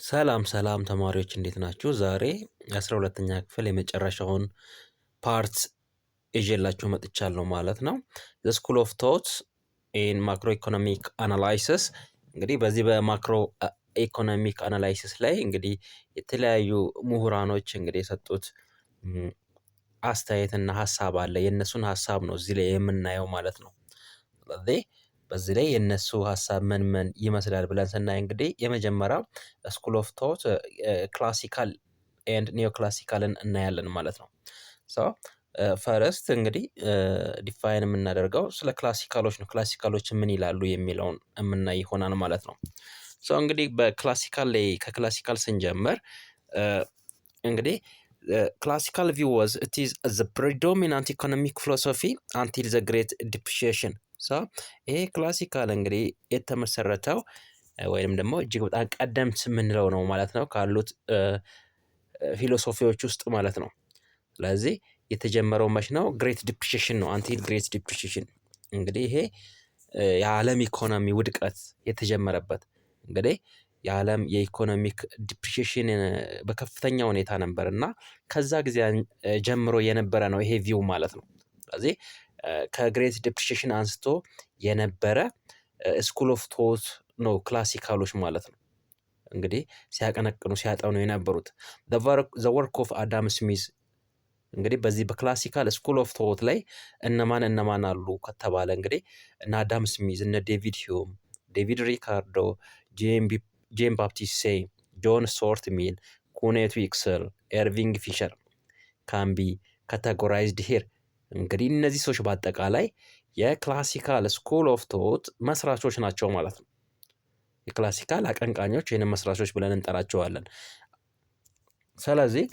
ሰላም ሰላም ተማሪዎች እንዴት ናችሁ? ዛሬ የ12ኛ ክፍል የመጨረሻውን ፓርት ይዤላችሁ መጥቻለሁ ማለት ነው። ዘ ስኩል ኦፍ ቶት ኢን ማክሮ ኢኮኖሚክ አናላይሲስ። እንግዲህ በዚህ በማክሮ ኢኮኖሚክ አናላይሲስ ላይ እንግዲህ የተለያዩ ምሁራኖች እንግዲህ የሰጡት አስተያየትና ሀሳብ አለ። የእነሱን ሀሳብ ነው እዚህ ላይ የምናየው ማለት ነው። ስለዚህ በዚህ ላይ የእነሱ ሀሳብ ምን ይመስላል ብለን ስናይ እንግዲህ የመጀመሪያው ስኩል ኦፍ ቶት ክላሲካል ኤንድ ኒዮ ክላሲካልን እናያለን ማለት ነው። ሶ ፈረስት እንግዲህ ዲፋይን የምናደርገው ስለ ክላሲካሎች ነው። ክላሲካሎች ምን ይላሉ የሚለውን የምናይ ይሆናል ማለት ነው። ሶ እንግዲህ በክላሲካል ላይ ከክላሲካል ስንጀምር እንግዲህ ክላሲካል ቪው ዋዝ ኢት ኢዝ ዘ ፕሪዶሚናንት ኢኮኖሚክ ፊሎሶፊ አንቲል ዘ ግሬት ዲፕሪሺዬሽን። ሶ ይሄ ክላሲካል እንግዲህ የተመሰረተው ወይም ደግሞ እጅግ በጣም ቀደምት የምንለው ነው ማለት ነው ካሉት ፊሎሶፊዎች ውስጥ ማለት ነው። ስለዚህ የተጀመረው መች ነው? ግሬት ዲፕሪሺዬሽን ነው። አንቲል ግሬት ዲፕሪሺዬሽን እንግዲህ ይሄ የዓለም ኢኮኖሚ ውድቀት የተጀመረበት እንግዲህ የዓለም የኢኮኖሚክ ዲፕሪሺዬሽን በከፍተኛ ሁኔታ ነበር እና ከዛ ጊዜ ጀምሮ የነበረ ነው ይሄ ቪው ማለት ነው። ስለዚህ ከግሬት ዲፕሪሺዬሽን አንስቶ የነበረ ስኩል ኦፍ ቶት ነው ክላሲካሎች ማለት ነው። እንግዲህ ሲያቀነቅኑ ሲያጠኑ የነበሩት ዘ ወርክ ኦፍ አዳም ስሚዝ። እንግዲህ በዚህ በክላሲካል ስኩል ኦፍ ቶት ላይ እነማን አሉ ከተባለ እንግዲህ እነ አዳም ስሚዝ፣ እነ ዴቪድ ሂዩም፣ ዴቪድ ሪካርዶ፣ ጄን ባፕቲስት ሴይ፣ ጆን ስቱዋርት ሚል፣ ኩኔት ዊክስል፣ ኤርቪንግ ፊሸር ካን ቢ ካቴጎራይዝድ ሂር። እንግዲህ እነዚህ ሰዎች በአጠቃላይ የክላሲካል ስኩል ኦፍ ቶት መስራቾች ናቸው ማለት ነው። የክላሲካል አቀንቃኞች ወይንም መስራቾች ብለን እንጠራቸዋለን። ስለዚህ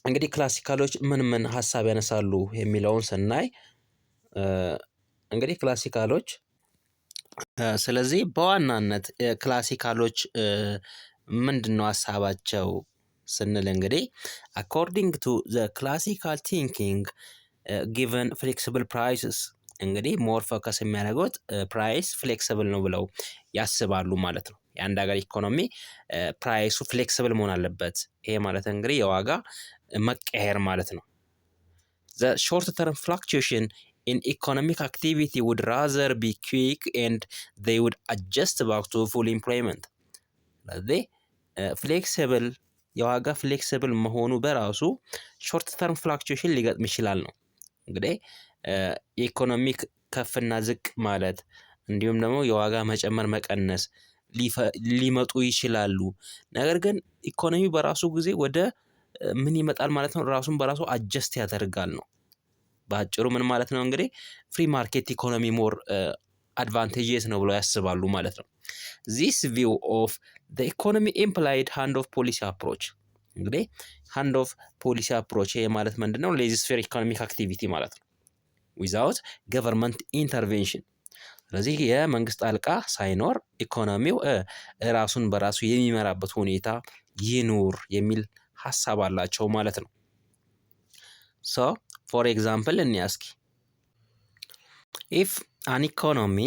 እንግዲህ ክላሲካሎች ምን ሀሳብ ያነሳሉ የሚለውን ስናይ እንግዲህ ክላሲካሎች ስለዚህ በዋናነት ክላሲካሎች ምንድነው ሀሳባቸው ስንል እንግዲህ አኮርዲንግ ቱ ዘ ክላሲካል ቲንኪንግ ጊቨን ፍሌክሲብል ፕራይስስ። እንግዲህ ሞር ፎከስ የሚያደርጉት ፕራይስ ፍሌክሲብል ነው ብለው ያስባሉ ማለት ነው። የአንድ ሀገር ኢኮኖሚ ፕራይሱ ፍሌክሲብል መሆን አለበት። ይሄ ማለት እንግዲህ የዋጋ መቀየር ማለት ነው። ዘ ሾርት ተርም ፍላክቹዌሽን ኢን ኢኮኖሚክ አክቲቪቲ ውድ ራዘር ቢ ኩዊክ ኤንድ ዜይ ውድ አጀስት ባክ ቱ ፉል ኢምፕሎይመንት። ስለዚህ ፍሌክሲብል የዋጋ ፍሌክሲብል መሆኑ በራሱ ሾርት ተርም ፍላክቹዌሽን ሊገጥም ይችላል ነው። እንግዲህ የኢኮኖሚክ ከፍና ዝቅ ማለት እንዲሁም ደግሞ የዋጋ መጨመር መቀነስ ሊመጡ ይችላሉ። ነገር ግን ኢኮኖሚ በራሱ ጊዜ ወደ ምን ይመጣል ማለት ነው? ራሱን በራሱ አጀስት ያደርጋል ነው። በአጭሩ ምን ማለት ነው? እንግዲህ ፍሪ ማርኬት ኢኮኖሚ ሞር አድቫንቴጅስ ነው ብለው ያስባሉ ማለት ነው። ዚስ ቪው ኦፍ ዘ ኢኮኖሚ ኢምፕላይድ ሃንድ ኦፍ ፖሊሲ አፕሮች። እንግዲህ ሃንድ ኦፍ ፖሊሲ አፕሮች ይሄ ማለት ምንድን ነው? ሌዚ ስፌር ኢኮኖሚክ አክቲቪቲ ማለት ነው ዊዛውት ገቨርንመንት ኢንተርቬንሽን። ስለዚህ የመንግስት ጣልቃ ሳይኖር ኢኮኖሚው ራሱን በራሱ የሚመራበት ሁኔታ ይኑር የሚል ሀሳብ አላቸው ማለት ነው። ሶ ፎር ኤግዛምፕል እንያስኪ ኢፍ አን ኢኮኖሚ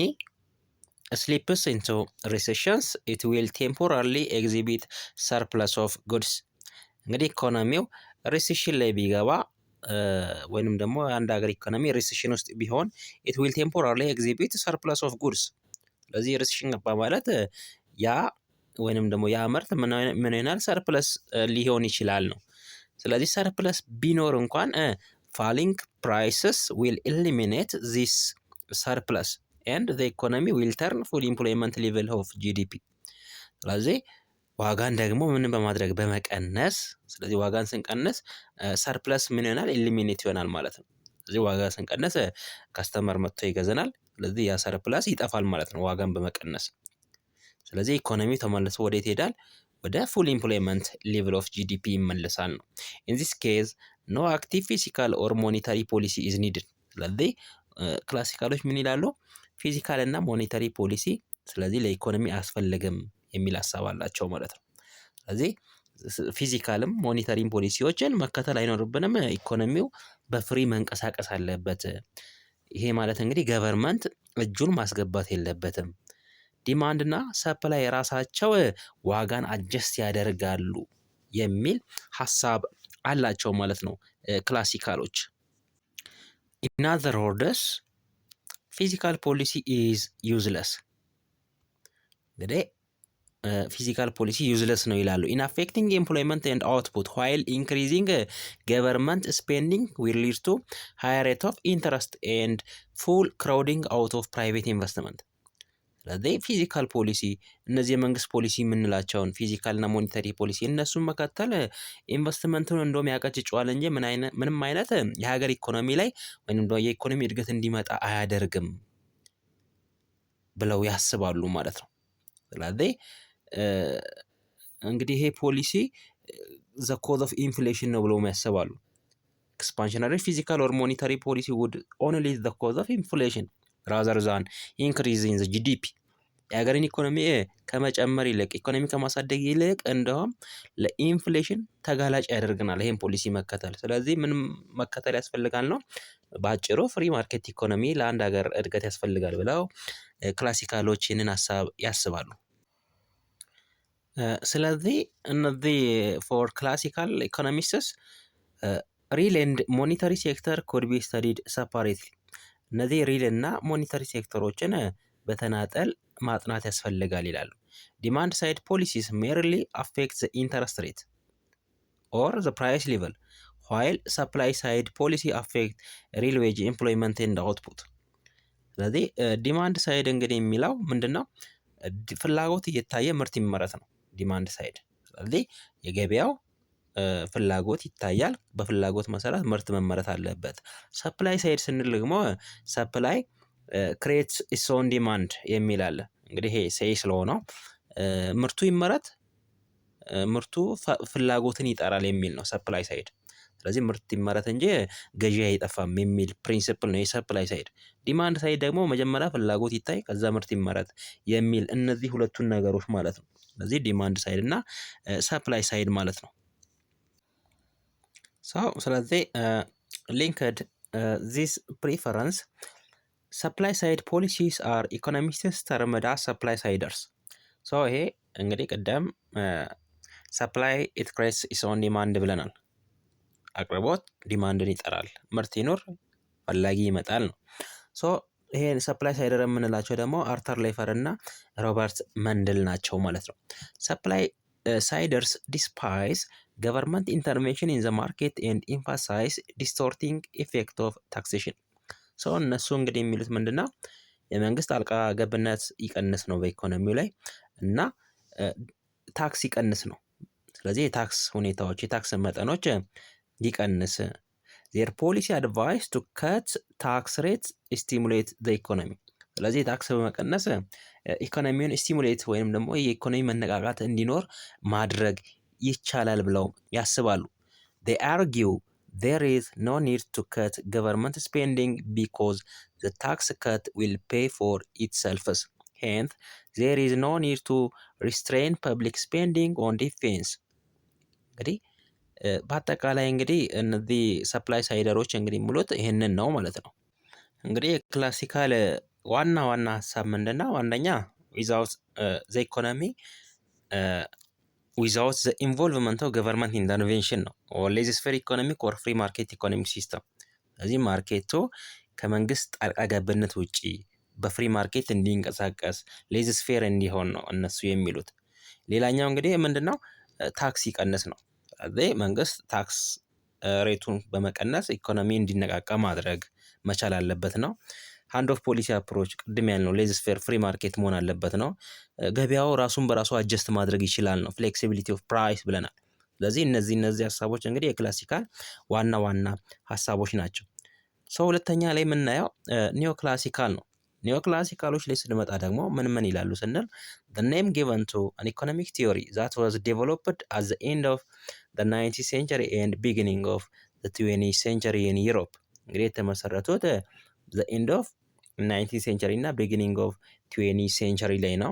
ስሊፕስ ኢንቱ ሪሴሽንስ ኢት ዊል ቴምፖራሪ ኤግዚቢት ሰርፕለስ ኦፍ ጉድስ። እንግዲህ ኢኮኖሚው ሪሴሽን ላይ ቢገባ ወይንም ደግሞ አንድ ሀገር ኢኮኖሚ ሪሴሽን ውስጥ ቢሆን ኢት ዊል ቴምፖራሪ ኤግዚቢት ሰርፕለስ ኦፍ ጉድስ። ስለዚህ ሪሴሽን ገባ ማለት ያ ወይንም ደግሞ ያ ምርት ምን ይሆናል? ሰርፕለስ ሊሆን ይችላል ነው። ስለዚህ ሰርፕለስ ቢኖር እንኳን ፋሊንግ ፕራይስስ ዊል ኢሊሚኔት ዚስ ሰርፕለስ ኤንድ ዘ ኢኮኖሚ ዊል ተርን ፉል ኢምፕሎይመንት ሌቭል ኦፍ ጂዲፒ። ስለዚህ ዋጋን ደግሞ ምን በማድረግ በመቀነስ፣ ስለዚህ ዋጋን ስንቀንስ ሰርፕለስ ምን ይሆናል? ኢሊሚኔት ይሆናል ማለት ነው። ስለዚህ ዋጋ ስንቀንስ ካስተመር መጥቶ ይገዘናል። ስለዚህ ያ ሰርፕለስ ይጠፋል ማለት ነው ዋጋን በመቀነስ። ስለዚህ ኢኮኖሚ ተመልሶ ወዴት ይሄዳል? ወደ ፉል ኢምፕሎይመንት ሌቭል ኦፍ ጂዲፒ ይመለሳል ነው። ኢን ዚስ ኬዝ ኖ አክቲቭ ፊዚካል ኦር ሞኔታሪ ፖሊሲ ኢዝ ኒድድ። ስለዚህ ክላሲካሎች ምን ይላሉ? ፊዚካል እና ሞኔታሪ ፖሊሲ ስለዚህ ለኢኮኖሚ አያስፈልግም የሚል ሀሳብ አላቸው ማለት ነው። ስለዚህ ፊዚካልም ሞኔታሪም ፖሊሲዎችን መከተል አይኖርብንም። ኢኮኖሚው በፍሪ መንቀሳቀስ አለበት። ይሄ ማለት እንግዲህ ገቨርንመንት እጁን ማስገባት የለበትም። ዲማንድ እና ሰፕላይ የራሳቸው ዋጋን አጀስት ያደርጋሉ የሚል ሀሳብ አላቸው ማለት ነው ክላሲካሎች። ኢን አዘር ወርድስ ፊዚካል ፖሊሲ ኢዝ ዩዝለስ። እንግዲህ ፊዚካል ፖሊሲ ዩዝለስ ነው ይላሉ። ኢን አፌክቲንግ ኤምፕሎይመንት ኤንድ አውትፑት ዋይል ኢንክሪዚንግ ገቨርንመንት ስፔንዲንግ ዊል ሊድ ቱ ሃየር ሬት ኦፍ ኢንተረስት ኤንድ ፉል ክራውዲንግ አውት ኦፍ ፕራይቬት ኢንቨስትመንት። ስለዚህ ፊዚካል ፖሊሲ እነዚህ የመንግስት ፖሊሲ የምንላቸውን ፊዚካል እና ሞኔታሪ ፖሊሲ እነሱን መከተል ኢንቨስትመንቱን እንደውም ያቀጭጨዋል እንጂ ምንም አይነት የሀገር ኢኮኖሚ ላይ ወይም የኢኮኖሚ እድገት እንዲመጣ አያደርግም ብለው ያስባሉ ማለት ነው። ስለዚህ እንግዲህ ይሄ ፖሊሲ ዘ ኮዝ ኦፍ ኢንፍሌሽን ነው ብለው ያስባሉ። ኤክስፓንሽነሪ ፊዚካል ኦር ሞኔታሪ ፖሊሲ ውድ ኦንሊ ዘ ኮዝ ኦፍ ኢንፍሌሽን ራዘር ዛን ኢንክሪዝ ኢን ዘ ጂዲፒ። የሀገርን ኢኮኖሚ ከመጨመር ይልቅ ኢኮኖሚ ከማሳደግ ይልቅ እንደውም ለኢንፍሌሽን ተጋላጭ ያደርገናል ይሄን ፖሊሲ መከተል። ስለዚህ ምን መከተል ያስፈልጋል ነው በአጭሩ ፍሪ ማርኬት ኢኮኖሚ ለአንድ ሀገር እድገት ያስፈልጋል ብለው ክላሲካሎች ይህንን ሀሳብ ያስባሉ። ስለዚህ እነዚህ ፎር ክላሲካል ኢኮኖሚስትስ ሪል ኤንድ ሞኔታሪ ሴክተር ኮድ ቢ ስተዲድ ሰፓሬትሊ። እነዚህ ሪል እና ሞኔታሪ ሴክተሮችን በተናጠል ማጥናት ያስፈልጋል ይላሉ። ዲማንድ ሳይድ ፖሊሲስ ሜርሊ አፌክት ዘ ኢንተረስት ሬት ኦር ዘ ፕራይስ ሌቨል ዋይል ሰፕላይ ሳይድ ፖሊሲ አፌክት ሪል ዌጅ ኤምፕሎይመንት ኤንድ አውትፑት። ስለዚህ ዲማንድ ሳይድ እንግዲህ የሚለው ምንድን ነው? ፍላጎት እየታየ ምርት ይመረት ነው ዲማንድ ሳይድ። ስለዚህ የገበያው ፍላጎት ይታያል፣ በፍላጎት መሰረት ምርት መመረት አለበት። ሰፕላይ ሳይድ ስንል ደግሞ ሰፕላይ ክሬትስ ኢትስ ኦን ዲማንድ የሚል አለ። እንግዲህ ይሄ ሴይ ስለሆነው ምርቱ ይመረት፣ ምርቱ ፍላጎትን ይጠራል የሚል ነው ሰፕላይ ሳይድ። ስለዚህ ምርት ይመረት እንጂ ገዢ አይጠፋም የሚል ፕሪንሲፕል ነው የሰፕላይ ሳይድ። ዲማንድ ሳይድ ደግሞ መጀመሪያ ፍላጎት ይታይ ከዛ ምርት ይመረት የሚል እነዚህ ሁለቱን ነገሮች ማለት ነው። ስለዚህ ዲማንድ ሳይድ እና ሰፕላይ ሳይድ ማለት ነው። ስለዚህ ሊንክድ ዚስ ፕሪፈረንስ ሰፕላይ ሳይድ ፖሊሲስ አር ኢኮኖሚስትስ ተርምድ አስ ሰፕላይ ሳይደርስ። ይሄ እንግዲህ ቅደም ሰፕላይ ኢት ክሬትስ ኢትስ ኦን ዲማንድ ብለናል። አቅርቦት ዲማንድን ይጠራል፣ ምርት ይኖር ፈላጊ ይመጣል ነው። ይሄ ሰፕላይ ሳይደር የምንላቸው ደግሞ አርተር ሌፈር እና ሮበርት መንድል ናቸው ማለት ነው። ሰፕላይ ሳይደርስ ዲስፓይስ ገቨርንመንት ኢንተርቬንሽን ኢን ዘ ማርኬት ኤንድ ኢምፋሳይዝ ዲስቶርቲንግ ኢፌክት ኦፍ ታክሴሽን። እነሱ እንግዲህ የሚሉት ምንድነው? የመንግስት ጣልቃ ገብነት ይቀንስ ነው በኢኮኖሚው ላይ እና ታክስ ይቀንስ ነው። ስለዚህ የታክስ ሁኔታዎች የታክስ መጠኖች ይቀንስ። ዜር ፖሊሲ አድቫይስ ቱ ከት ታክስ ሬት ስቲሙሌት ዘ ኢኮኖሚ። ስለዚህ ታክስ በመቀነስ ኢኮኖሚውን ስቲሙሌት ወይም ደግሞ የኢኮኖሚ መነቃቃት እንዲኖር ማድረግ ይቻላል ብለው ያስባሉ። they argue there is no need to cut government spending because the tax cut will pay for itself. hence there is no need to restrain public spending on defense. እንግዲህ በአጠቃላይ እንግዲህ እነዚህ ሰፕላይ ሳይደሮች እንግዲህ ሙሉት ይህንን ነው ማለት ነው። እንግዲህ ክላሲካል ዋና ሀሳብ ምንድነው? አንደኛ ዊዛውት ዘ ኢኮኖሚ ዊዛውት ዘ ኢንቮልቭመንት ኦፍ ገቨርንመንት ኢንተርቬንሽን ነው ኦር ሌዚስ ፌር ኢኮኖሚክ ኦር ፍሪ ማርኬት ኢኮኖሚክ ሲስተም። ስለዚህ ማርኬቱ ከመንግስት ጣልቃ ገብነት ውጪ በፍሪ ማርኬት እንዲንቀሳቀስ ሌዚስ ፌር እንዲሆን ነው እነሱ የሚሉት። ሌላኛው እንግዲህ ምንድነው? ታክስ ይቀንስ ነው። ስለዚህ መንግስት ታክስ ሬቱን በመቀነስ ኢኮኖሚ እንዲነቃቃ ማድረግ መቻል አለበት ነው። ሃንድ ኦፍ ፖሊሲ አፕሮች ቅድም ያልነው ሌዚስ ፌር ፍሪ ማርኬት መሆን አለበት ነው። ገበያው ራሱን በራሱ አጀስት ማድረግ ይችላል ነው። ፍሌክሲቢሊቲ ኦፍ ፕራይስ ብለናል። ስለዚህ እነዚህ ሀሳቦች እንግዲህ የክላሲካል ዋና ሀሳቦች ናቸው። ሁለተኛ ላይ የምናየው ኒዮ ክላሲካል ነው። ኒዮ ክላሲካሎች ላይ ስንመጣ ደግሞ ምን ይላሉ ስንል the name given to an economic theory that was developed at the end of the 19th century and beginning of the 20th century in Europe። እንግዲህ የተመሰረቱት the end of 19th century እና beginning of 20th century ላይ ነው።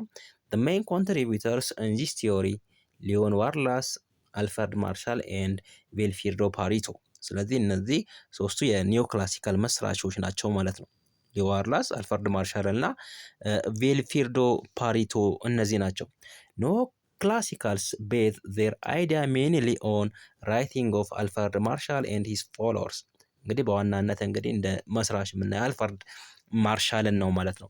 the main contributors in this theory ሊዮን ዋርላስ፣ አልፍሬድ ማርሻል and ቪልፍሬዶ ፓሬቶ። ስለዚህ እነዚህ ሶስቱ የኒዮ ክላሲካል መስራቾች ናቸው ማለት ነው። ሊዋርላስ፣ አልፍሬድ ማርሻል እና ቪልፍሬዶ ፓሪቶ እነዚህ ናቸው። ኖ ክላሲካልስ ቤዝ ዜር አይዲያ ሜንሊ ኦን ራይቲንግ ኦፍ አልፍሬድ ማርሻል ኤንድ ሂዝ ፎሎወርስ። እንግዲህ በዋናነት እንግዲህ እንደ መስራች የምናየው አልፍሬድ ማርሻልን ነው ማለት ነው።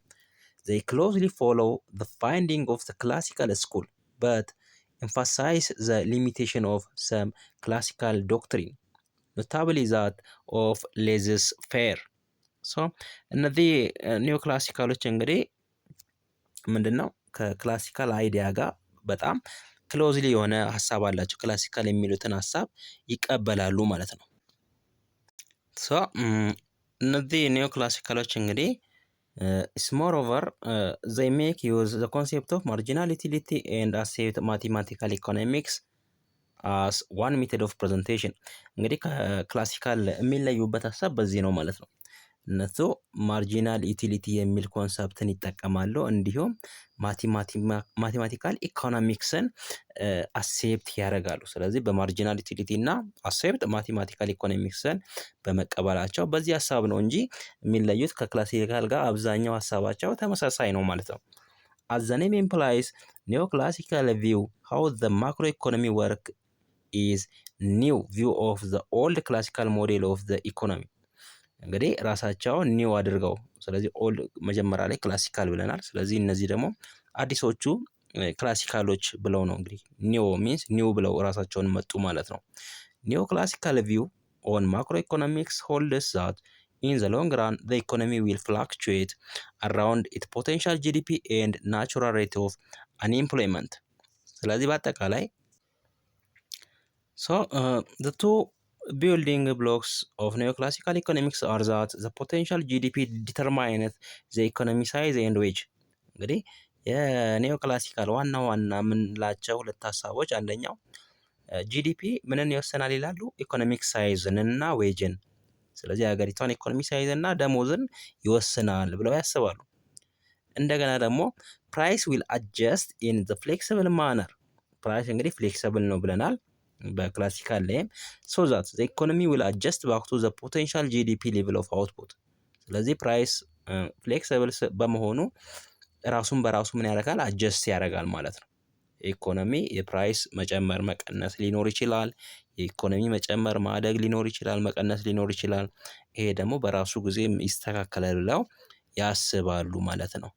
they closely follow the finding of the classical school but emphasize the limitation of some classical doctrine, notably that of laissez-faire. ሶ እነዚህ ኒዮ ክላሲካሎች እንግዲህ ምንድን ነው ከክላሲካል አይዲያ ጋር በጣም ክሎዝሊ የሆነ ሀሳብ አላቸው። ክላሲካል የሚሉትን ሀሳብ ይቀበላሉ ማለት ነው። ሶ እነዚህ ኒዮ ክላሲካሎች እንግዲህ moreover they make use the concept of marginality and accept mathematical economics as one method of presentation። እንግዲህ ከክላሲካል የሚለዩበት ሀሳብ በዚህ ነው ማለት ነው። እነሱ ማርጂናል ዩቲሊቲ የሚል ኮንሰፕትን ይጠቀማሉ። እንዲሁም ማቴማቲካል ኢኮኖሚክስን አሴፕት ያደርጋሉ። ስለዚህ በማርጂናል ዩቲሊቲ እና አሴፕት ማቴማቲካል ኢኮኖሚክስን በመቀበላቸው በዚህ ሀሳብ ነው እንጂ የሚለዩት ከክላሲካል ጋር አብዛኛው ሀሳባቸው ተመሳሳይ ነው ማለት ነው። as the name implies neoclassical view how the macroeconomy work is new view of the old classical model of the economy። እንግዲህ ራሳቸውን ኒው አድርገው ስለዚህ ኦልድ መጀመሪያ ላይ ክላሲካል ብለናል። ስለዚህ እነዚህ ደግሞ አዲሶቹ ክላሲካሎች ብለው ነው እንግዲህ ኒው ሚንስ ኒው ብለው ራሳቸውን መጡ ማለት ነው። ኒዮ ክላሲካል ቪው ኦን ማክሮ ኢኮኖሚክስ ሆልድስ ዛት ኢን ዘ ሎንግ ራን ዘ ኢኮኖሚ ዊል ፍላክቹዌት አራውንድ ኢት ፖቴንሻል ጂዲፒ ኤንድ ናቹራል ሬት ኦፍ አንኤምፕሎይመንት። ስለዚህ በአጠቃላይ the two building blocks of neoclassical economics are that the potential GDP determines the economy size and wage። እንግዲህ የኒዮክላሲካል ዋና የምንላቸው ሁለት ሀሳቦች አንደኛው ጂዲፒ ምንን ይወሰናል ይላሉ? ኢኮኖሚክ ሳይዝን እና ዌጅን። ስለዚህ የሀገሪቷን ኢኮኖሚ ሳይዝ እና ደሞዝን ይወስናል ብለው ያስባሉ። እንደገና ደግሞ ፕራይስ ዊል አጀስት ኢን ዘ ፍሌክሲብል ማነር። ፕራይስ እንግዲህ ፍሌክሲብል ነው ብለናል በክላሲካል ላይም ሶ ዛት ዘ ኢኮኖሚ ዊል አጀስት ባክ ቱ ዘ ፖቴንሻል ጂዲፒ ሌቭል ኦፍ አውትፑት። ስለዚህ ፕራይስ ፍሌክሲብል በመሆኑ ራሱን በራሱ ምን ያደርጋል? አጀስት ያደርጋል ማለት ነው። የኢኮኖሚ የፕራይስ መጨመር መቀነስ ሊኖር ይችላል። የኢኮኖሚ መጨመር ማደግ ሊኖር ይችላል፣ መቀነስ ሊኖር ይችላል። ይሄ ደግሞ በራሱ ጊዜ ይስተካከላል ብለው ያስባሉ ማለት ነው።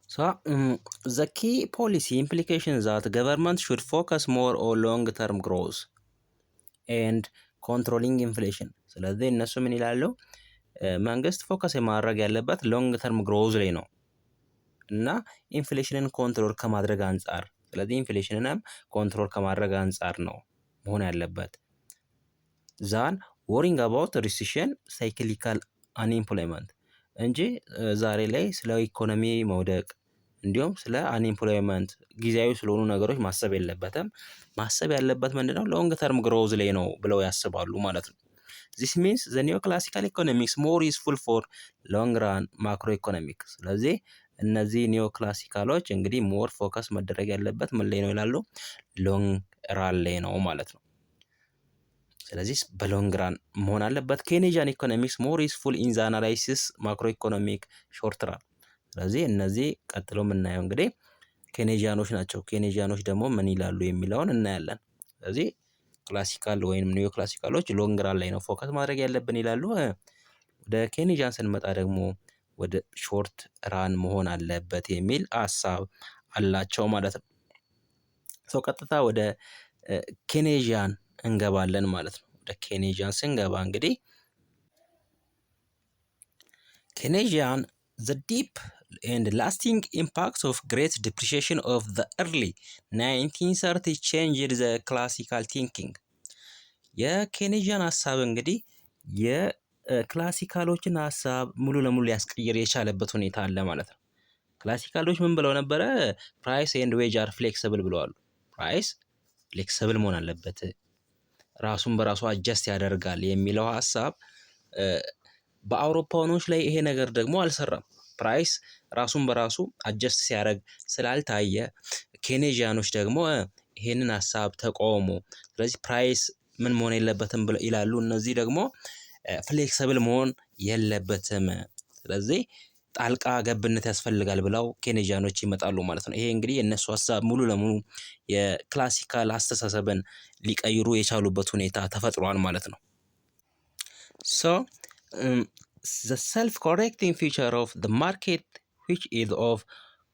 So the key policy implication is that government should focus more on long-term growth and controlling inflation። ስለዚህ እነሱ ምን ይላሉ? መንግስት ፎከስ የማድረግ ያለበት ሎንግ ተርም ግሮዝ ላይ ነው እና ኢንፍሌሽንን ኮንትሮል ከማድረግ አንጻር። ስለዚህ ኢንፍሌሽንንም ኮንትሮል ከማድረግ አንጻር ነው መሆን ያለበት። ዛን ወሪንግ አባውት ሪሴሽን ሳይክሊካል አንኤምፕሎይመንት እንጂ ዛሬ ላይ ስለ ኢኮኖሚ መውደቅ እንዲሁም ስለ አንኤምፕሎይመንት ጊዜያዊ ስለሆኑ ነገሮች ማሰብ የለበትም። ማሰብ ያለበት ምንድነው? ሎንግ ተርም ግሮዝ ላይ ነው ብለው ያስባሉ ማለት ነው። ዚስ ሚንስ ዘ ኒዮ ክላሲካል ኢኮኖሚክስ ሞር ዩዝፉል ፎር ሎንግ ራን ማክሮ ኢኮኖሚክ። ስለዚህ እነዚህ ኒዮ ክላሲካሎች እንግዲህ ሞር ፎከስ መደረግ ያለበት ምን ላይ ነው ይላሉ? ሎንግ ራን ላይ ነው ማለት ነው። ስለዚህ በሎንግ ራን መሆን አለበት። ኬኔጂያን ኢኮኖሚክስ ሞር ዩዝፉል ኢን ዘ አናላይሲስ ማክሮ ኢኮኖሚክ ሾርት ራን። ስለዚህ እነዚህ ቀጥሎ የምናየው እንግዲህ ኬኔጂያኖች ናቸው። ኬኔጂያኖች ደግሞ ምን ይላሉ የሚለውን እናያለን። ስለዚህ ክላሲካል ወይም ኒዮ ክላሲካሎች ሎንግ ራን ላይ ነው ፎከስ ማድረግ ያለብን ይላሉ። ወደ ኬኔጂያን ስንመጣ ደግሞ ወደ ሾርት ራን መሆን አለበት የሚል ሀሳብ አላቸው ማለት ነው። ሰው ቀጥታ ወደ ኬኔጂያን እንገባለን ማለት ነው። ወደ ኬኔጂያን ስንገባ እንግዲህ ኬኔጂያን the deep and lasting impacts of great depreciation of the early 1930s changed the classical thinking። የኬኔጂያን ሀሳብ እንግዲህ የክላሲካሎችን ሀሳብ ሙሉ ለሙሉ ሊያስቀይር የቻለበት ሁኔታ አለ ማለት ነው። ክላሲካሎች ምን ብለው ነበረ? ፕራይስ ኤንድ ዌጅ አር ፍሌክሲብል ብለዋል። ፕራይስ ፍሌክሲብል መሆን አለበት፣ ራሱን በራሱ አጀስት ያደርጋል የሚለው ሀሳብ በአውሮፓውያኖች ላይ ይሄ ነገር ደግሞ አልሰራም። ፕራይስ ራሱን በራሱ አጀስት ሲያደርግ ስላልታየ ኬኔጂያኖች ደግሞ ይሄንን ሀሳብ ተቃውሞ፣ ስለዚህ ፕራይስ ምን መሆን የለበትም ይላሉ። እነዚህ ደግሞ ፍሌክሲብል መሆን የለበትም። ስለዚህ ጣልቃ ገብነት ያስፈልጋል ብለው ኬኔጂያኖች ይመጣሉ ማለት ነው። ይሄ እንግዲህ የእነሱ ሀሳብ ሙሉ ለሙሉ የክላሲካል አስተሳሰብን ሊቀይሩ የቻሉበት ሁኔታ ተፈጥሯል ማለት ነው። ሶ the self-correcting feature of the market which is of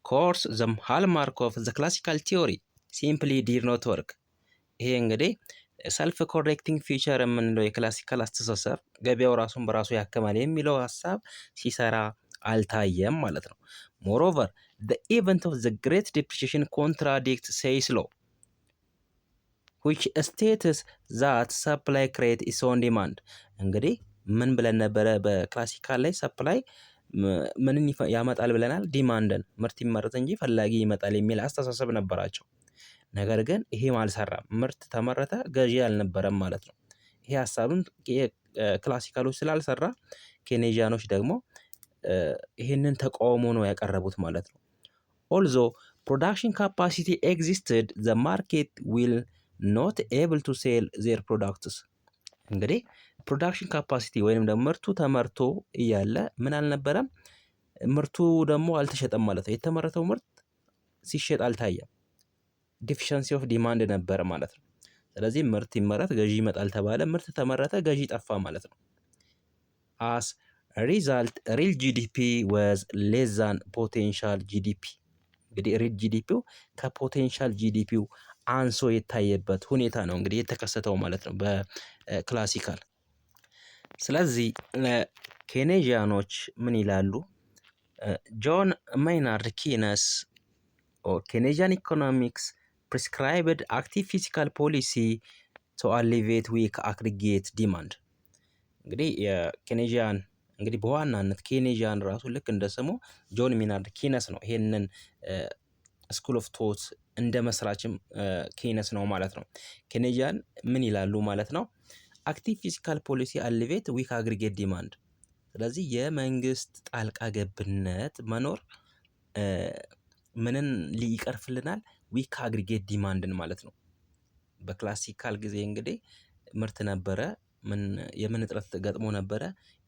course the hallmark of the classical theory simply did not work። ይሄ እንግዲህ ሰልፍ ኮሬክቲንግ ፊቸር የምንለው የክላሲካል አስተሳሰብ ገበያው ራሱን በራሱ ያከማል የሚለው ሀሳብ ሲሰራ አልታየም ማለት ነው። ሞሮቨር the event of the great depreciation contradicts Say's law which states that supply creates its own demand። እንግዲህ ምን ብለን ነበረ በክላሲካል ላይ ሰፕላይ ምንን ያመጣል ብለናል? ዲማንድን፣ ምርት ይመረት እንጂ ፈላጊ ይመጣል የሚል አስተሳሰብ ነበራቸው። ነገር ግን ይሄም አልሰራም። ምርት ተመረተ፣ ገዢ አልነበረም ማለት ነው። ይሄ ሀሳብም ክላሲካሎች ስላልሰራ ኬኔጂያኖች ደግሞ ይህንን ተቃውሞ ነው ያቀረቡት ማለት ነው። ኦልዞ ፕሮዳክሽን ካፓሲቲ ኤግዚስትድ ዘ ማርኬት ዊል ኖት ኤብል ቱ ሴል ዜር ፕሮዳክትስ። እንግዲህ ፕሮዳክሽን ካፓሲቲ ወይም ደግሞ ምርቱ ተመርቶ እያለ ምን አልነበረም፣ ምርቱ ደግሞ አልተሸጠም ማለት ነው። የተመረተው ምርት ሲሸጥ አልታየም። ዲፊሸንሲ ኦፍ ዲማንድ ነበር ማለት ነው። ስለዚህ ምርት ይመረት ገዢ ይመጣል ተባለ። ምርት ተመረተ፣ ገዢ ጠፋ ማለት ነው። አስ ሪዛልት ሪል ጂዲፒ ወዝ ሌስ ዛን ፖቴንሻል ጂዲፒ። እንግዲህ ሪል ጂዲፒው ከፖቴንሻል ጂዲፒው አንሶ የታየበት ሁኔታ ነው እንግዲህ የተከሰተው ማለት ነው በክላሲካል። ስለዚህ ኬኔጂያኖች ምን ይላሉ? ጆን ማይናርድ ኪነስ ኬኔጂያን ኢኮኖሚክስ ፕሪስክራይብድ አክቲቭ ፊስካል ፖሊሲ ቱ አሊቬት ዊክ አግሪጌት ዲማንድ። እንግዲህ የኬኔጂያን እንግዲህ በዋናነት ኬኔጂያን ራሱ ልክ እንደ ስሙ ጆን ሚናርድ ኪነስ ነው። ይሄንን ስኩል ኦፍ ቶት እንደ መስራችም ኬነስ ነው ማለት ነው። ኬኔጂያን ምን ይላሉ ማለት ነው? አክቲቭ ፊስካል ፖሊሲ አሊቬት ዊክ አግሪጌት ዲማንድ። ስለዚህ የመንግስት ጣልቃ ገብነት መኖር ምንን ሊቀርፍልናል? ዊክ አግሪጌት ዲማንድን ማለት ነው። በክላሲካል ጊዜ እንግዲህ ምርት ነበረ፣ የምን እጥረት ገጥሞ ነበረ?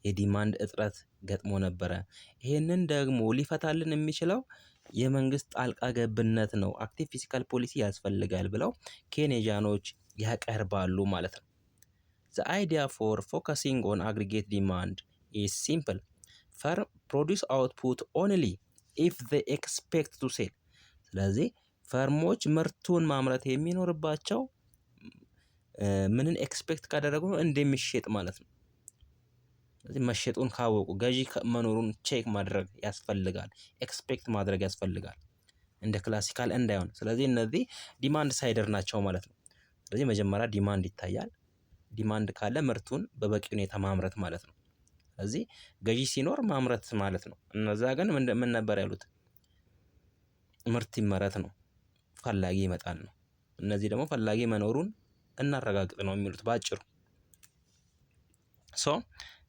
የዲማንድ እጥረት ገጥሞ ነበረ። ይሄንን ደግሞ ሊፈታልን የሚችለው የመንግስት ጣልቃ ገብነት ነው። አክቲቭ ፊስካል ፖሊሲ ያስፈልጋል ብለው ኬኔጂያኖች ያቀርባሉ ማለት ነው። The idea for focusing on aggregate demand is simple. Firm produce output only if they expect to sell። ስለዚህ ፈርሞች ምርቱን ማምረት የሚኖርባቸው ምንን ኤክስፔክት ካደረጉ እንደሚሸጥ ማለት ነው። ስለዚህ መሸጡን ካወቁ ገዢ መኖሩን ቼክ ማድረግ ያስፈልጋል፣ ኤክስፔክት ማድረግ ያስፈልጋል እንደ ክላሲካል እንዳይሆን። ስለዚህ እነዚህ ዲማንድ ሳይደር ናቸው ማለት ነው። ስለዚህ መጀመሪያ ዲማንድ ይታያል። ዲማንድ ካለ ምርቱን በበቂ ሁኔታ ማምረት ማለት ነው። ስለዚህ ገዢ ሲኖር ማምረት ማለት ነው። እነዛ ግን ምን ነበር ያሉት? ምርት ይመረት ነው፣ ፈላጊ ይመጣል ነው። እነዚህ ደግሞ ፈላጊ መኖሩን እናረጋግጥ ነው የሚሉት በአጭሩ። ሶ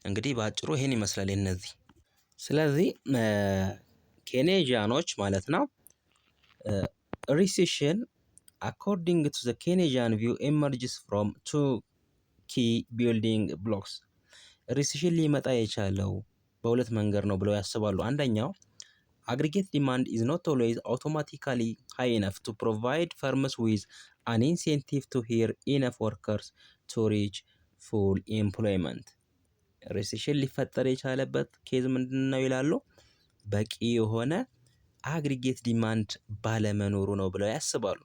እንግዲህ በአጭሩ ይሄን ይመስላል እነዚህ። ስለዚህ ኬኔጂያኖች ማለት ነው ሪሴሽን አኮርዲንግ ቱ ዘ ኬኔጂያን ቪው ኤመርጅስ ፍሮም ቱ ኪ ቢልዲንግ ብሎክስ። ሪሴሽን ሊመጣ የቻለው በሁለት መንገድ ነው ብለው ያስባሉ። አንደኛው አግሪጌት ዲማንድ ኢዝ ኖት ኦልዌይዝ አውቶማቲካሊ ሃይ ኢነፍ ቱ ፕሮቫይድ ፈርምስ ዊዝ አን ኢንሴንቲቭ ቱ ሂር ኢነፍ ወርከርስ ቱ ሪች ፉል ኤምፕሎይመንት። ሪሴሽን ሊፈጠር የቻለበት ኬዝ ምንድን ነው ይላሉ? በቂ የሆነ አግሪጌት ዲማንድ ባለመኖሩ ነው ብለው ያስባሉ።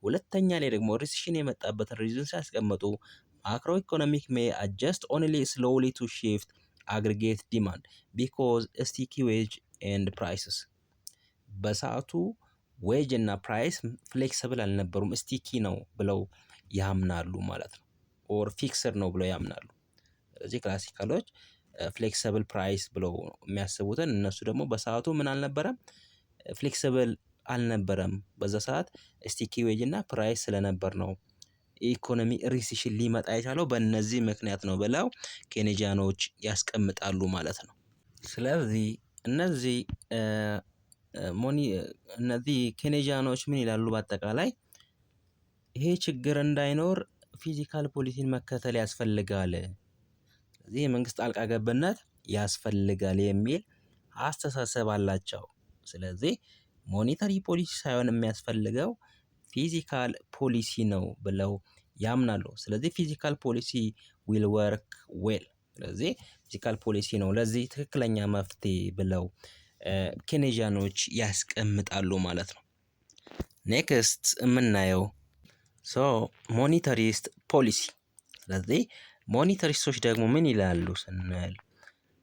ሁለተኛ ላይ ደግሞ ሪሴሽን የመጣበትን ሪዝን ሲያስቀምጡ ማክሮ ኢኮኖሚክ ሜይ አጀስት ኦንሊ ስሎውሊ ቱ ሺፍት አግሪጌት ዲማንድ ቢኮዝ ስቲኪ ዌጅ ኤንድ ፕራይስስ። በሰዓቱ ዌጅ እና ፕራይስ ፍሌክስብል አልነበሩም፣ ስቲኪ ነው ብለው ያምናሉ ማለት ነው። ኦር ፊክስድ ነው ብለው ያምናሉ። ስለዚህ ክላሲካሎች ፍሌክስብል ፕራይስ ብለው የሚያስቡትን እነሱ ደግሞ በሰዓቱ ምን አልነበረም? ፍሌክስብል አልነበረም። በዛ ሰዓት ስቲኪ ዌጅ እና ፕራይስ ስለነበር ነው ኢኮኖሚ ሪሴሽን ሊመጣ የቻለው በእነዚህ ምክንያት ነው ብለው ኬኔጂያኖች ያስቀምጣሉ ማለት ነው። ስለዚህ እነዚህ ኬኔጂያኖች ምን ይላሉ? በአጠቃላይ ይሄ ችግር እንዳይኖር ፊዚካል ፖሊሲን መከተል ያስፈልጋል። ስለዚህ የመንግስት ጣልቃ ገብነት ያስፈልጋል የሚል አስተሳሰብ አላቸው። ስለዚህ ሞኔታሪ ፖሊሲ ሳይሆን የሚያስፈልገው ፊዚካል ፖሊሲ ነው ብለው ያምናሉ። ስለዚህ ፊዚካል ፖሊሲ ዊል ወርክ ዌል። ስለዚህ ፊዚካል ፖሊሲ ነው ለዚህ ትክክለኛ መፍትሄ ብለው ኬኔዣኖች ያስቀምጣሉ ማለት ነው። ኔክስት የምናየው ሞኒተሪስት ፖሊሲ። ስለዚህ ሞኒተሪስቶች ደግሞ ምን ይላሉ ስንል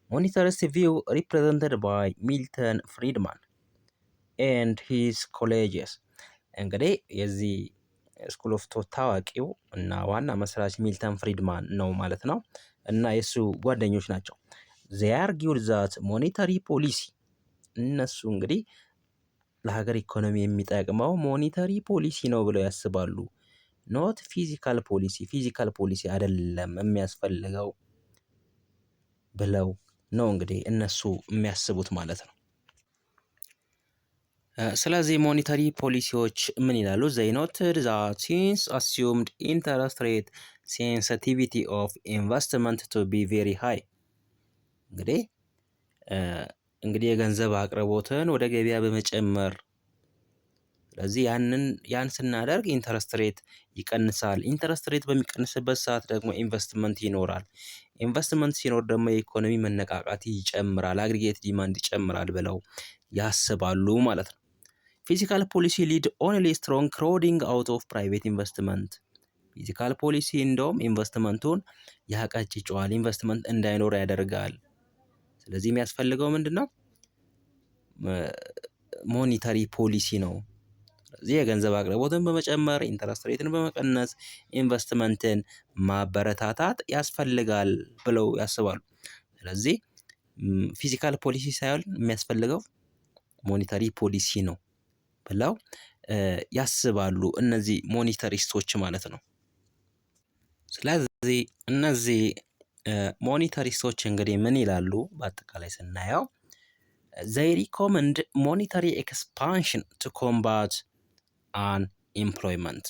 ሞኒተሪስት ቪው ሪፕሬዘንትድ ባይ ሚልተን ፍሪድማን ኤንድ ሂዝ ኮሌጅስ። እንግዲህ የዚህ ስኩል ኦፍ ቶት ታዋቂው እና ዋና መስራች ሚልተን ፍሪድማን ነው ማለት ነው እና የእሱ ጓደኞች ናቸው። they argued that monetary policy እነሱ እንግዲህ ለሀገር ኢኮኖሚ የሚጠቅመው ሞኔታሪ ፖሊሲ ነው ብለው ያስባሉ። ኖት ፊዚካል ፖሊሲ፣ ፊዚካል ፖሊሲ አይደለም የሚያስፈልገው ብለው ነው እንግዲህ እነሱ የሚያስቡት ማለት ነው። ስለዚህ ሞኔታሪ ፖሊሲዎች ምን ይላሉ? they noted that since assumed interest rate sensitivity of investment to be very high እንግዲህ የገንዘብ አቅርቦትን ወደ ገበያ በመጨመር ስለዚህ ያን ስናደርግ ኢንተረስት ሬት ይቀንሳል። ኢንተረስት ሬት በሚቀንስበት ሰዓት ደግሞ ኢንቨስትመንት ይኖራል። ኢንቨስትመንት ሲኖር ደግሞ የኢኮኖሚ መነቃቃት ይጨምራል፣ አግሪጌት ዲማንድ ይጨምራል ብለው ያስባሉ ማለት ነው። ፊዚካል ፖሊሲ ሊድ ኦንሊ ስትሮንግ ክሮዲንግ አውት ኦፍ ፕራይቬት ኢንቨስትመንት። ፊዚካል ፖሊሲ እንደውም ኢንቨስትመንቱን ያቀጭጨዋል፣ ኢንቨስትመንት እንዳይኖር ያደርጋል። ስለዚህ የሚያስፈልገው ምንድነው? ሞኒታሪ ፖሊሲ ነው። ስለዚህ የገንዘብ አቅርቦትን በመጨመር ኢንተረስት ሬትን በመቀነስ ኢንቨስትመንትን ማበረታታት ያስፈልጋል ብለው ያስባሉ። ስለዚህ ፊዚካል ፖሊሲ ሳይሆን የሚያስፈልገው ሞኒታሪ ፖሊሲ ነው ብለው ያስባሉ እነዚህ ሞኒተሪስቶች ማለት ነው። ስለዚህ እነዚህ ሞኒተሪስቶች እንግዲህ ምን ይላሉ? በአጠቃላይ ስናየው they recommend monetary expansion to combat unemployment።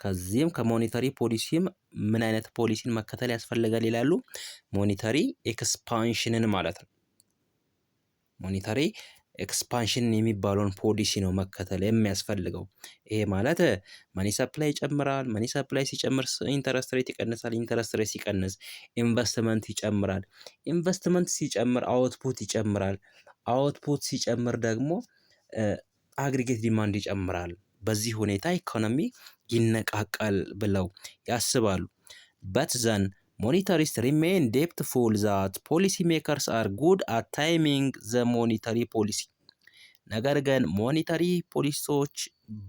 ከዚህም ከሞኔታሪ ፖሊሲም ምን አይነት ፖሊሲን መከተል ያስፈልጋል ይላሉ? ሞኔታሪ ኤክስፓንሽንን ማለት ነው። ሞኔታሪ ኤክስፓንሽን የሚባለውን ፖሊሲ ነው መከተል የሚያስፈልገው። ይሄ ማለት መኒ ሰፕላይ ይጨምራል። መኒ ሰፕላይ ሲጨምር ኢንተረስት ሬት ይቀንሳል። ኢንተረስት ሬት ሲቀንስ ኢንቨስትመንት ይጨምራል። ኢንቨስትመንት ሲጨምር አውትፑት ይጨምራል። አውትፑት ሲጨምር ደግሞ አግሪጌት ዲማንድ ይጨምራል። በዚህ ሁኔታ ኢኮኖሚ ይነቃቃል ብለው ያስባሉ። በት ዘን ሞኒተሪስት ሪሜን ዴፕትፉል ዛት ፖሊሲ ሜከርስ አር ጉድ አት ታይሚንግ ዘ ሞኒተሪ ፖሊሲ። ነገር ግን ሞኒተሪ ፖሊሲዎች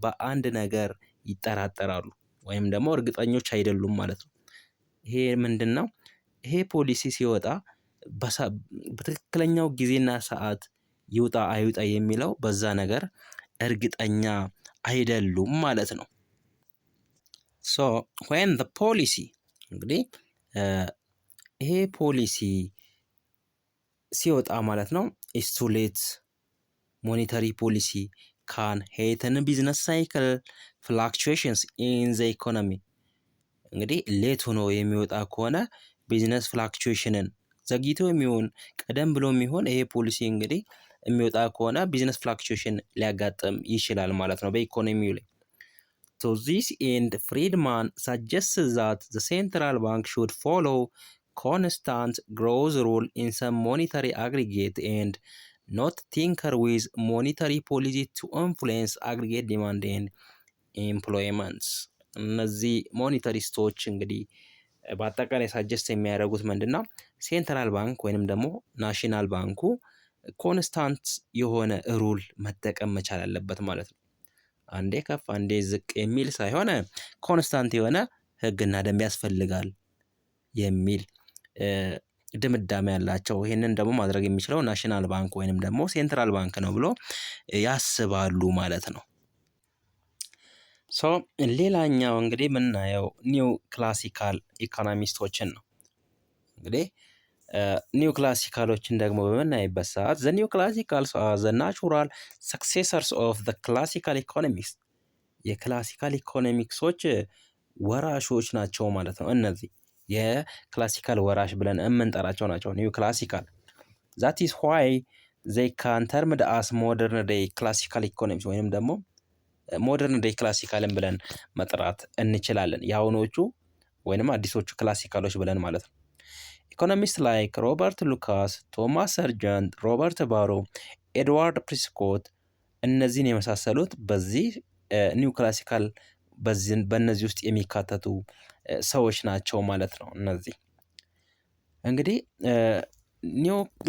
በአንድ ነገር ይጠራጠራሉ ወይም ደግሞ እርግጠኞች አይደሉም ማለት ነው። ይሄ ምንድን ነው? ይሄ ፖሊሲ ሲወጣ በትክክለኛው ጊዜና ሰዓት ይውጣ አይውጣ የሚለው በዛ ነገር እርግጠኛ አይደሉም ማለት ነው። ሶ when the policy እንግዲህ ይሄ ፖሊሲ ሲወጣ ማለት ነው is too late monetary policy can heighten business cycle fluctuations in the economy። እንግዲህ ሌት ሆኖ የሚወጣ ከሆነ ቢዝነስ ፍላክቹዌሽንን ዘግይቶ የሚሆን ቀደም ብሎ የሚሆን ይሄ ፖሊሲ እንግዲህ የሚወጣ ከሆነ ቢዝነስ ፍላክቹዌሽን ሊያጋጥም ይችላል ማለት ነው በኢኮኖሚው ላይ። To this end, Friedman suggests that the central bank should follow constant growth rule in some monetary aggregate and not tinker with monetary policy to influence aggregate demand and employment። እነዚህ ሞኒተሪስቶች እንግዲህ በአጠቃላይ ሳጀስት የሚያደርጉት ምንድነው? ሴንትራል ባንክ ወይንም ደግሞ ናሽናል ባንኩ ኮንስታንት የሆነ ሩል መጠቀም መቻል አለበት ማለት ነው። አንዴ ከፍ አንዴ ዝቅ የሚል ሳይሆን ኮንስታንት የሆነ ሕግና ደንብ ያስፈልጋል የሚል ድምዳሜ ያላቸው። ይህንን ደግሞ ማድረግ የሚችለው ናሽናል ባንክ ወይንም ደግሞ ሴንትራል ባንክ ነው ብሎ ያስባሉ ማለት ነው። ሶ ሌላኛው እንግዲህ የምናየው ኒው ክላሲካል ኢኮኖሚስቶችን ነው። እንግዲህ ኒው ክላሲካሎችን ደግሞ በምናይበት ሰዓት ዘ ኒው ክላሲካልስ አር ዘ ናቹራል ሰክሴሰርስ ኦፍ ዘ ክላሲካል ኢኮኖሚክስ። የክላሲካል ኢኮኖሚክሶች ወራሾች ናቸው ማለት ነው እነዚህ። የክላሲካል ወራሽ ብለን የምንጠራቸው ናቸው። ኒው ክላሲካል ዛት ኢዝ ዋይ ዘይ ካን ተርምድ አስ ሞደርን ዴይ ክላሲካል ኢኮኖሚክስ ወይንም ደግሞ ሞደርን ዴይ ክላሲካልን ብለን መጥራት እንችላለን። የአሁኖቹ ወይንም አዲሶቹ ክላሲካሎች ብለን ማለት ነው። ኢኮኖሚስት ላይክ ሮበርት ሉካስ፣ ቶማስ ሰርጀንት፣ ሮበርት ባሮ፣ ኤድዋርድ ፕሪስኮት እነዚህን የመሳሰሉት በዚህ ኒው ክላሲካል በእነዚህ ውስጥ የሚካተቱ ሰዎች ናቸው ማለት ነው። እነዚህ እንግዲህ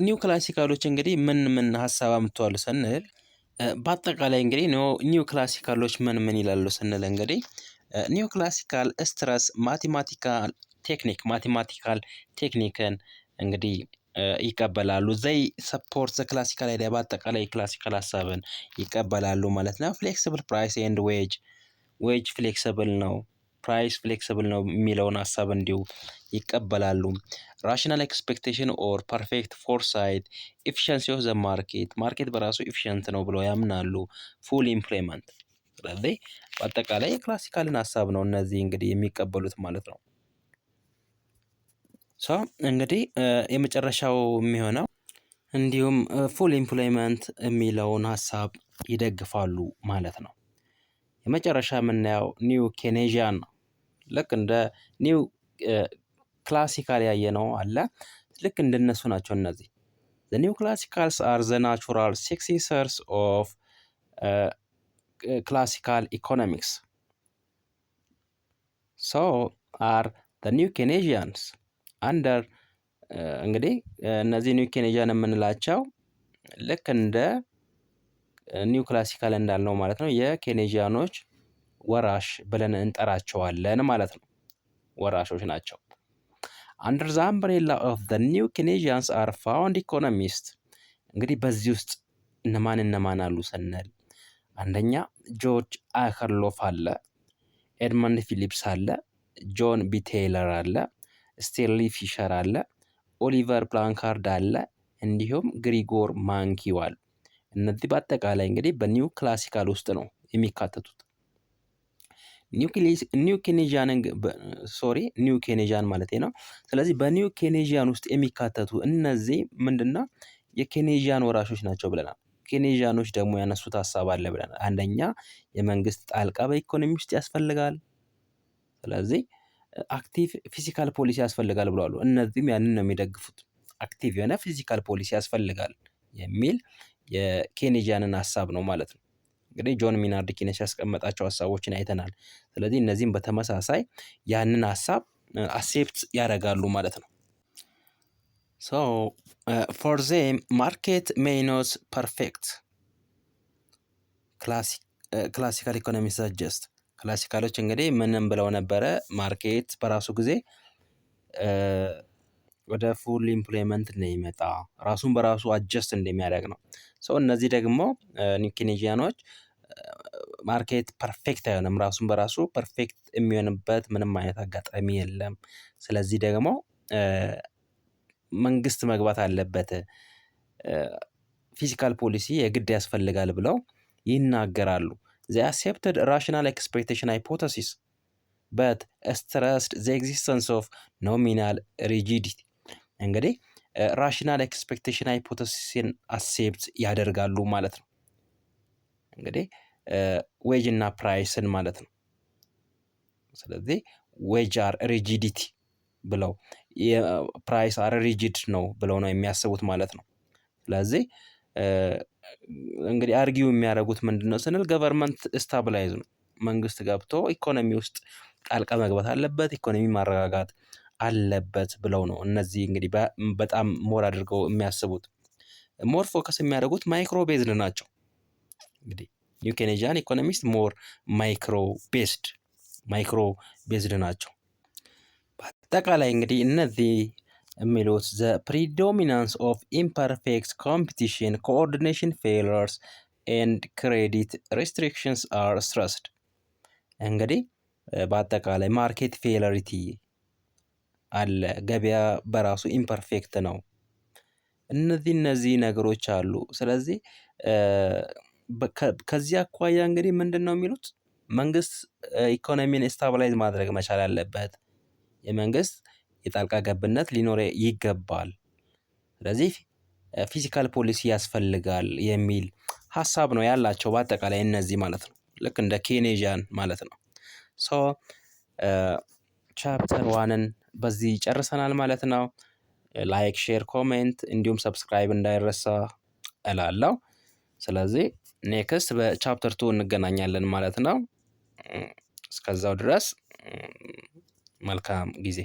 ኒው ክላሲካሎች እንግዲህ ምን ሀሳብ አምጥተዋል ስንል በአጠቃላይ እንግዲህ ኒው ክላሲካሎች ምን ይላሉ ስንል እንግዲህ ኒው ክላሲካል ስትረስ ማቴማቲካል ቴክኒክን እንግዲህ ይቀበላሉ። ዘይ ሰፖርት ክላሲካል አይዲያ በአጠቃላይ ክላሲካል ሀሳብን ይቀበላሉ ማለት ነው። ፍሌክሲብል ፕራይስ ኤንድ ዌጅ ፍሌክሲብል ነው፣ ፕራይስ ፍሌክሲብል ነው የሚለውን ሀሳብ እንዲሁ ይቀበላሉ። ራሽናል ኤክስፔክቴሽን ኦር ፐርፌክት ፎርሳይት ኤፊሽንሲ ኦፍ ዘ ማርኬት በራሱ ኤፊሽንት ነው ብለው ያምናሉ። ፉል ኢምፕሎይመንት። ስለዚህ በአጠቃላይ የክላሲካልን ሀሳብ ነው እነዚህ እንግዲህ የሚቀበሉት ማለት ነው። እንግዲህ የመጨረሻው የሚሆነው እንዲሁም ፉል ኢምፕሎይመንት የሚለውን ሀሳብ ይደግፋሉ ማለት ነው። የመጨረሻ የምናየው ኒው ኬኔዥያን ነው። ልክ እንደ ኒው ክላሲካል ያየነው አለ። ልክ እንደነሱ ናቸው እነዚህ። the new classicals are the natural successors of classical economics. So are the new Keynesians under እንግዲህ እነዚህ ኒው ኬኔዥያን የምንላቸው ልክ እንደ ኒው ክላሲካል እንዳልነው ማለት ነው የኬኔዥያኖች ወራሽ ብለን እንጠራቸዋለን ማለት ነው። ወራሾች ናቸው። አንደር ዘ አምብሬላ ኦፍ ዘ ኒው ኬኔዥያንስ አር ፋውንድ ኢኮኖሚስት። እንግዲህ በዚህ ውስጥ እነማን አሉ ስንል አንደኛ ጆርጅ አከርሎፍ አለ፣ ኤድመንድ ፊሊፕስ አለ፣ ጆን ቢ ቴይለር አለ፣ ስቴንሊ ፊሸር አለ፣ ኦሊቨር ፕላንካርድ አለ፣ እንዲሁም ግሪጎር ማንኪው አሉ። እነዚህ በአጠቃላይ እንግዲህ በኒው ክላሲካል ውስጥ ነው የሚካተቱት። ኒው ኬኔዥያን ማለት ነው። ስለዚህ በኒው ኬኔዥያን ውስጥ የሚካተቱ እነዚህ ምንድነው የኬኔዥያን ወራሾች ናቸው ብለናል። ኬኔዥያኖች ደግሞ ያነሱት ሀሳብ አለ ብለናል። አንደኛ የመንግስት ጣልቃ በኢኮኖሚ ውስጥ ያስፈልጋል። ስለዚህ አክቲቭ ፊዚካል ፖሊሲ ያስፈልጋል ብለዋል። እነዚህም ያንን ነው የሚደግፉት። አክቲቭ የሆነ ፊዚካል ፖሊሲ ያስፈልጋል የሚል የኬኔዥያንን ሀሳብ ነው ማለት ነው። እንግዲህ ጆን ሚናርድ ኪነስ ያስቀመጣቸው ሀሳቦችን አይተናል። ስለዚህ እነዚህም በተመሳሳይ ያንን ሀሳብ አክሴፕት ያደርጋሉ ማለት ነው። ሶ ፎር ዜም ማርኬት ሜይ ኖት ፐርፌክት ክላሲካል ኢኮኖሚ ሰጀስት። ክላሲካሎች እንግዲህ ምንም ብለው ነበረ? ማርኬት በራሱ ጊዜ ወደ ፉል ኢምፕሎይመንት እንደሚመጣ ራሱን በራሱ አጀስት እንደሚያደርግ ነው። እነዚህ ደግሞ ኒው ኬኔዥያኖች ማርኬት ፐርፌክት አይሆንም፣ ራሱን በራሱ ፐርፌክት የሚሆንበት ምንም አይነት አጋጣሚ የለም። ስለዚህ ደግሞ መንግስት መግባት አለበት፣ ፊዚካል ፖሊሲ የግድ ያስፈልጋል ብለው ይናገራሉ። they accepted rational expectation hypothesis but stressed the existence of nominal rigidity። እንግዲህ ራሽናል ኤክስፔክቴሽን ሃይፖቴሲስን አክሴፕት ያደርጋሉ ማለት ነው። እንግዲህ ዌጅ እና ፕራይስን ማለት ነው። ስለዚህ ዌጅ አር ሪጂዲቲ ብለው ፕራይስ አር ሪጂድ ነው ብለው ነው የሚያስቡት ማለት ነው። ስለዚህ እንግዲህ አርጊው የሚያደርጉት ምንድነው ስንል ገቨርንመንት ስታብላይዝ ነው። መንግስት ገብቶ ኢኮኖሚ ውስጥ ጣልቃ መግባት አለበት፣ ኢኮኖሚ ማረጋጋት አለበት ብለው ነው እነዚህ እንግዲህ በጣም ሞር አድርገው የሚያስቡት። ሞር ፎከስ የሚያደርጉት ማይክሮ ቤዝድ ናቸው። እንግዲህ ኒው ኬኔዥያን ኢኮኖሚስት ሞር ማይክሮ ቤዝድ ናቸው። በአጠቃላይ እንግዲህ እነዚህ የሚሉት ዘ ፕሪዶሚናንስ ኦፍ ኢምፐርፌክት ኮምፒቲሽን ኮኦርዲኔሽን ፌለርስ ኤንድ ክሬዲት ሬስትሪክሽንስ አር ስትረስድ። እንግዲህ በአጠቃላይ ማርኬት ፌለሪቲ አለ፣ ገበያ በራሱ ኢምፐርፌክት ነው። እነዚህ ነገሮች አሉ። ስለዚህ ከዚህ አኳያ እንግዲህ ምንድን ነው የሚሉት መንግስት ኢኮኖሚን ስታብላይዝ ማድረግ መቻል አለበት። የመንግስት የጣልቃ ገብነት ሊኖር ይገባል። ስለዚህ ፊዚካል ፖሊሲ ያስፈልጋል የሚል ሀሳብ ነው ያላቸው በአጠቃላይ እነዚህ ማለት ነው። ልክ እንደ ኬኔዥያን ማለት ነው። ሶ ቻፕተር ዋንን በዚህ ጨርሰናል ማለት ነው። ላይክ፣ ሼር፣ ኮሜንት እንዲሁም ሰብስክራይብ እንዳይረሳ እላለሁ። ስለዚህ ኔክስት በቻፕተር 2 እንገናኛለን ማለት ነው። እስከዛው ድረስ መልካም ጊዜ